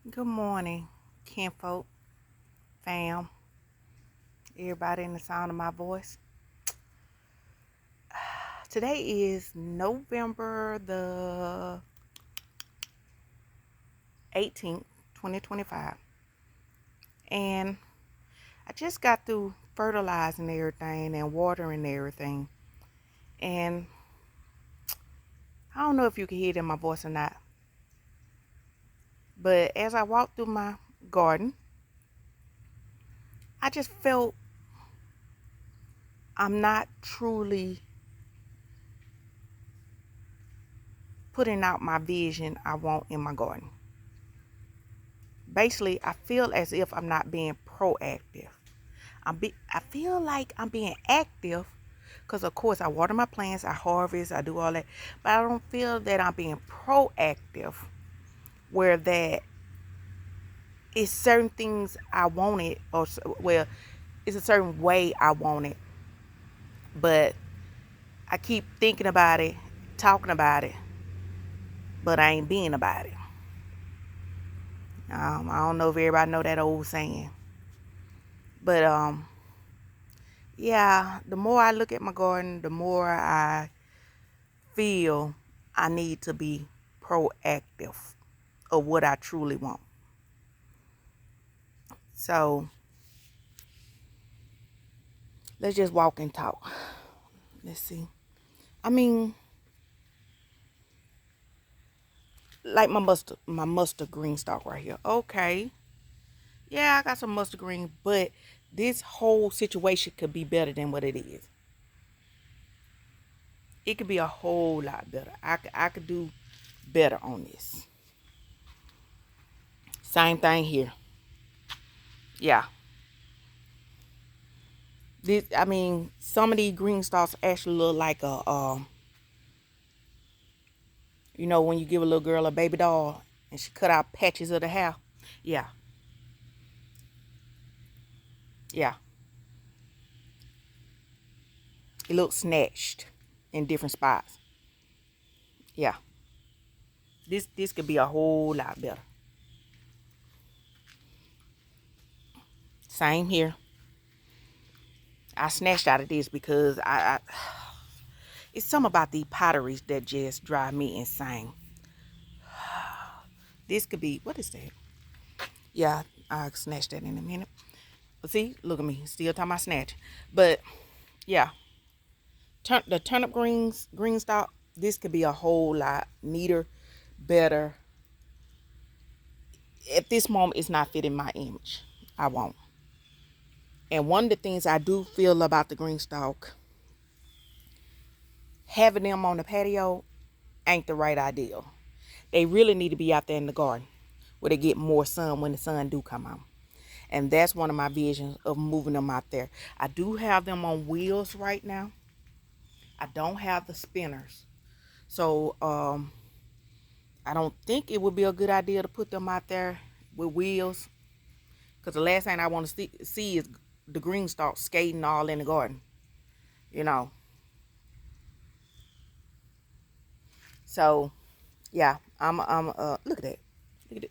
Good morning, kinfolk, fam, everybody in the sound of my voice. Today is November the 18th, 2025. And I just got through fertilizing everything and watering everything. And I don't know if you can hear it in my voice or not. But as I walked through my garden, I just felt I'm not truly putting out my vision I want in my garden. Basically, I feel as if I'm not being proactive. I feel like I'm being active because, of course, I water my plants, I harvest, I do all that. But I don't feel that I'm being proactive where that is certain things I want it, or, well, it's a certain way I want it. But I keep thinking about it, talking about it, but I ain't being about it. I don't know if everybody know that old saying. But yeah, the more I look at my garden, the more I feel I need to be proactive of what I truly want. So let's just walk and talk. Let's see. I mean, like my mustard green stalk right here. Okay. Yeah, I got some mustard green, but this whole situation could be better than what it is. It could be a whole lot better. I could do better on this. Same thing here. Yeah. Some of these green stalks actually look like when you give a little girl a baby doll and she cut out patches of the hair. Yeah, yeah. It looks snatched in different spots. Yeah. This could be a whole lot better. Same here. I snatched out of this because I it's something about these potteries that just drive me insane. This could be, what is that? Yeah, I'll snatch that in a minute. But see, look at me, still talking about snatch. But yeah, the turnip green stalk, this could be a whole lot neater, better. At this moment, it's not fitting my image. I won't. And one of the things I do feel about the green stalk, having them on the patio ain't the right idea. They really need to be out there in the garden where they get more sun when the sun do come out. And that's one of my visions of moving them out there. I do have them on wheels right now. I don't have the spinners. So I don't think it would be a good idea to put them out there with wheels. Because the last thing I want to see is the green stalk skating all in the garden. You know. So, yeah. Look at that.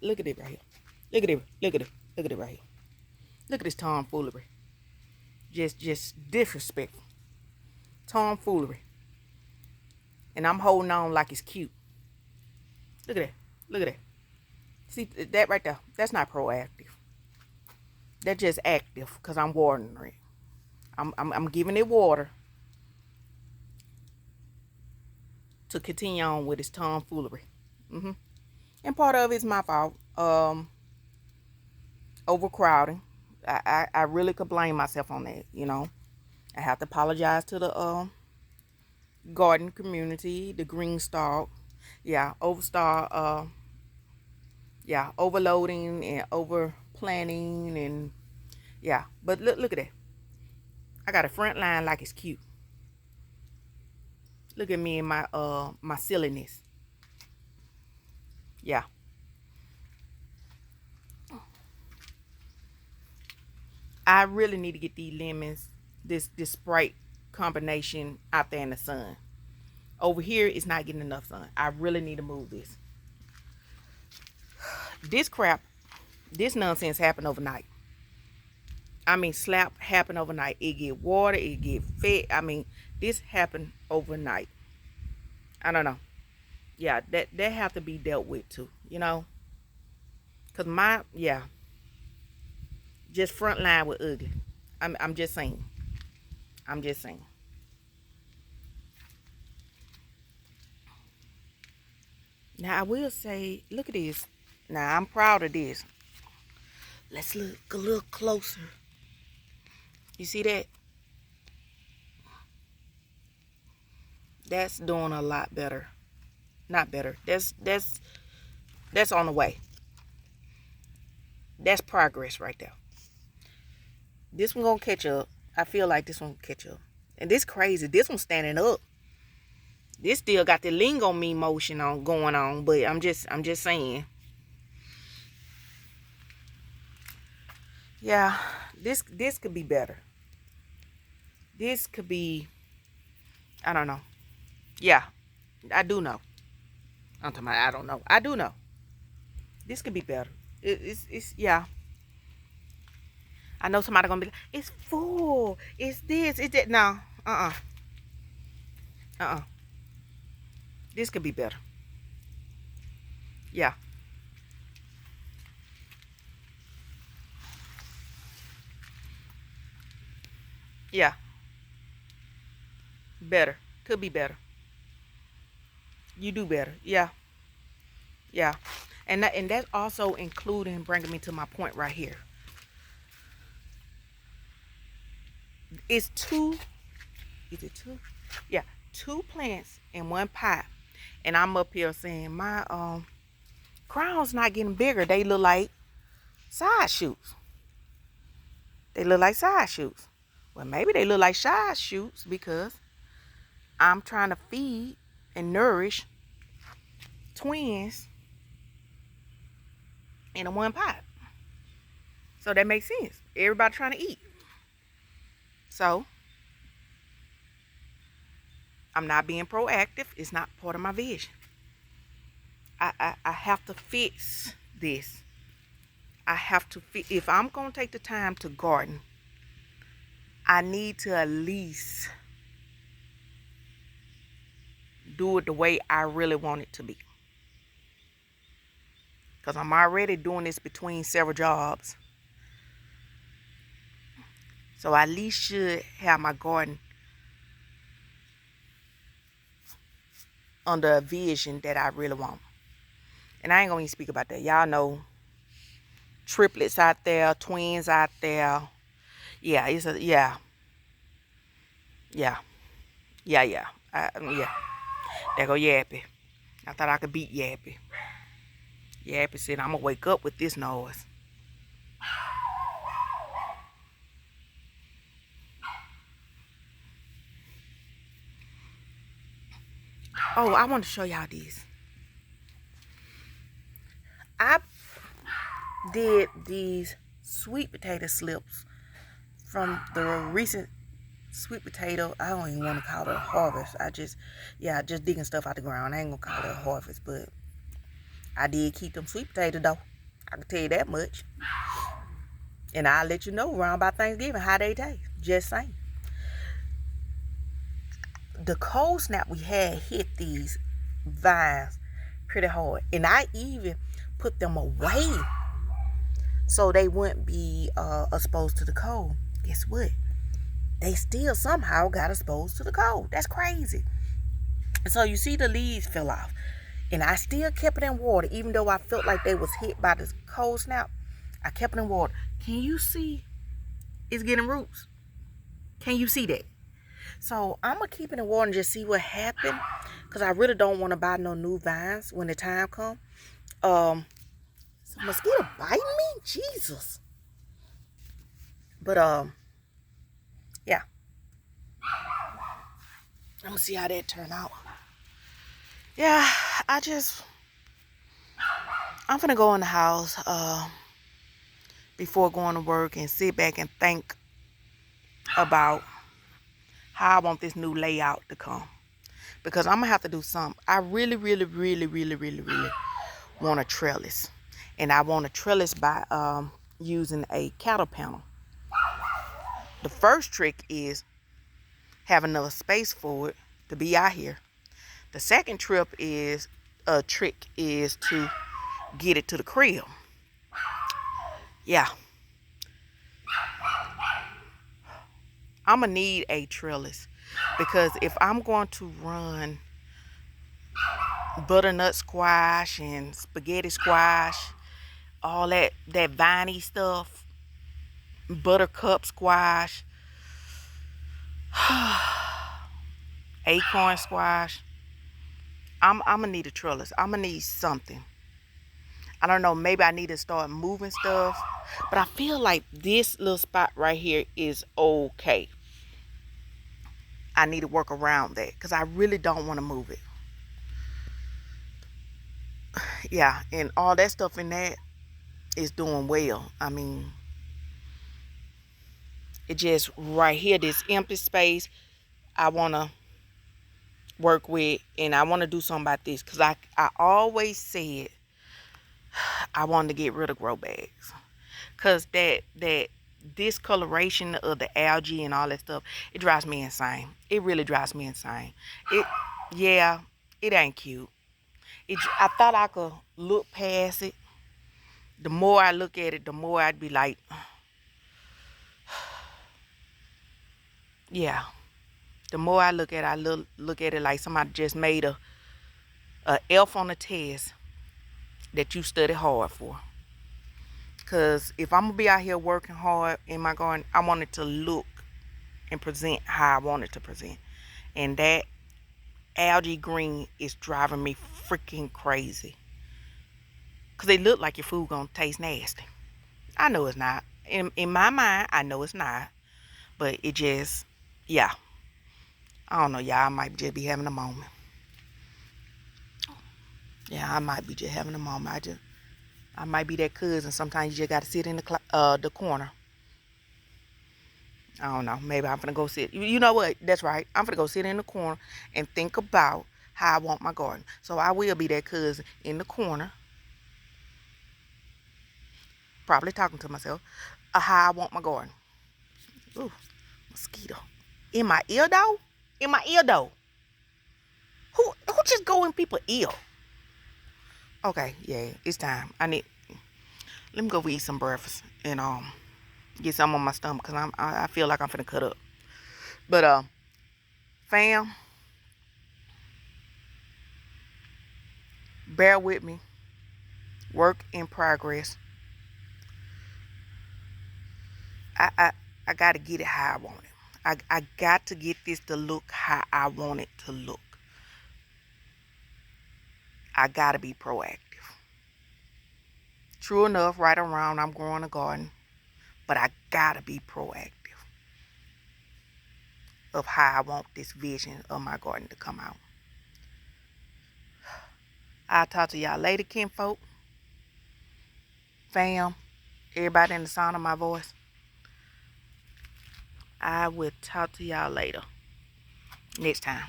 Look at it right here. Look at it. Look at it. Look at it right here. Look at this tomfoolery. Just disrespectful. Tomfoolery. And I'm holding on like it's cute. Look at that. Look at that. See that right there? That's not proactive. That's just active because I'm watering it. I'm giving it water to continue on with its tomfoolery. And part of it's my fault. Overcrowding. I really could blame myself on that. I have to apologize to the garden community, the green stalk. Yeah, overloading and over planting and yeah. But look at that. I got a front line like it's cute. Look at me and my silliness. Yeah. I really need to get these lemons, this Sprite combination out there in the sun. Over here, it's not getting enough sun. I really need to move this. This crap This nonsense happened overnight. I mean, slap happened overnight. It get water, it get fed. I mean, this happened overnight. I don't know. Yeah, that have to be dealt with too, you know. Cause just front line with ugly. I'm just saying. I'm just saying. Now I will say, look at this. Now I'm proud of this. Let's look a little closer. You see that? That's doing a lot better. Not better. That's on the way. That's progress right there. This one gonna catch up. I feel like this one will catch up. And this crazy. This one's standing up. This still got the lingo me motion on going on, but I'm just saying. Yeah, this could be better. This could be, I don't know. Yeah, I do know. I'm talking about I don't know. I do know. This could be better. It's yeah. I know somebody gonna be like, it's full. It's this. It's that. No. This could be better. Yeah. Yeah. Better. Could be better. You do better. Yeah. Yeah. And that's also including bringing me to my point right here. It's two. Is it two? Yeah. Two plants in one pot. And I'm up here saying my crowns not getting bigger. They look like side shoots. They look like side shoots. Well, maybe they look like side shoots because I'm trying to feed and nourish twins in a one pot. So that makes sense. Everybody trying to eat. So I'm not being proactive. It's not part of my vision. I have to fix this. I have to fix. If I'm going to take the time to garden, I need to at least do it the way I really want it to be. Because I'm already doing this between several jobs. So I at least should have my garden under a vision that I really want. And I ain't going to even speak about that. Y'all know triplets out there, twins out there. Yeah, it's a, yeah. Yeah. Yeah. Yeah. There go Yappy. I thought I could beat Yappy. Yappy said, I'm going to wake up with this noise. Oh, I want to show y'all this. I did these sweet potato slips from the recent sweet potato. I don't even want to call it a harvest. Just digging stuff out the ground. I ain't going to call it a harvest, but I did keep them sweet potatoes though. I can tell you that much. And I'll let you know around by Thanksgiving how they taste. Just saying. The cold snap we had hit these vines pretty hard. And I even put them away so they wouldn't be exposed to the cold. Guess what? They still somehow got exposed to the cold. That's crazy. And so you see the leaves fell off. And I still kept it in water, even though I felt like they was hit by this cold snap. I kept it in water. Can you see it's getting roots? Can you see that? So I'm going to keep it in water and just see what happened. Because I really don't want to buy no new vines when the time comes. Is a mosquito biting me? Jesus. But, yeah. I'm going to see how that turned out. Yeah, I'm going to go in the house before going to work and sit back and think about how I want this new layout to come. Because I'm going to have to do something. I really want a trellis. And I want to trellis by using a cattle panel. The first trick is have enough space for it to be out here. The second trick is to get it to the crib. Yeah. I'm gonna need a trellis because if I'm going to run butternut squash and spaghetti squash, all that viney stuff, buttercup squash, acorn squash, I'm gonna need a trellis. I'm gonna need something. I don't know, maybe I need to start moving stuff, but I feel like this little spot right here is okay. I need to work around that because I really don't want to move it. Yeah, and all that stuff in that is doing well. I mean, it just right here, this empty space, I want to work with, and I want to do something about this because I always said I wanted to get rid of grow bags because that discoloration of the algae and all that stuff, it drives me insane. It really drives me insane. Yeah, it ain't cute. I thought I could look past it. The more I look at it, the more I'd be like, yeah. The more I look at it, I look at it like somebody just made a F on a test that you study hard for. Because if I'm going to be out here working hard in my garden, I want it to look and present how I want it to present. And that algae green is driving me freaking crazy. Because they look like your food going to taste nasty. I know it's not. In my mind, I know it's not. But it just, yeah. I don't know, y'all. I might just be having a moment. Yeah, I might be just having a moment. I might be that cousin. Sometimes you just got to sit in the corner. I don't know. Maybe I'm going to go sit. You know what? That's right. I'm going to go sit in the corner and think about how I want my garden. So I will be that cousin in the corner. Probably talking to myself. How I want my garden. Ooh, mosquito. In my ear, though? In my ear, though? Who just go in people's ear? Okay, yeah, it's time. Let me go eat some breakfast and get some on my stomach because I feel like I'm finna cut up. But fam, bear with me. Work in progress. I gotta get it how I want it. I got to get this to look how I want it to look. I gotta be proactive. True enough, right around I'm growing a garden, but I gotta be proactive of how I want this vision of my garden to come out. I'll talk to y'all later, kinfolk, fam, everybody in the sound of my voice. I will talk to y'all later. Next time.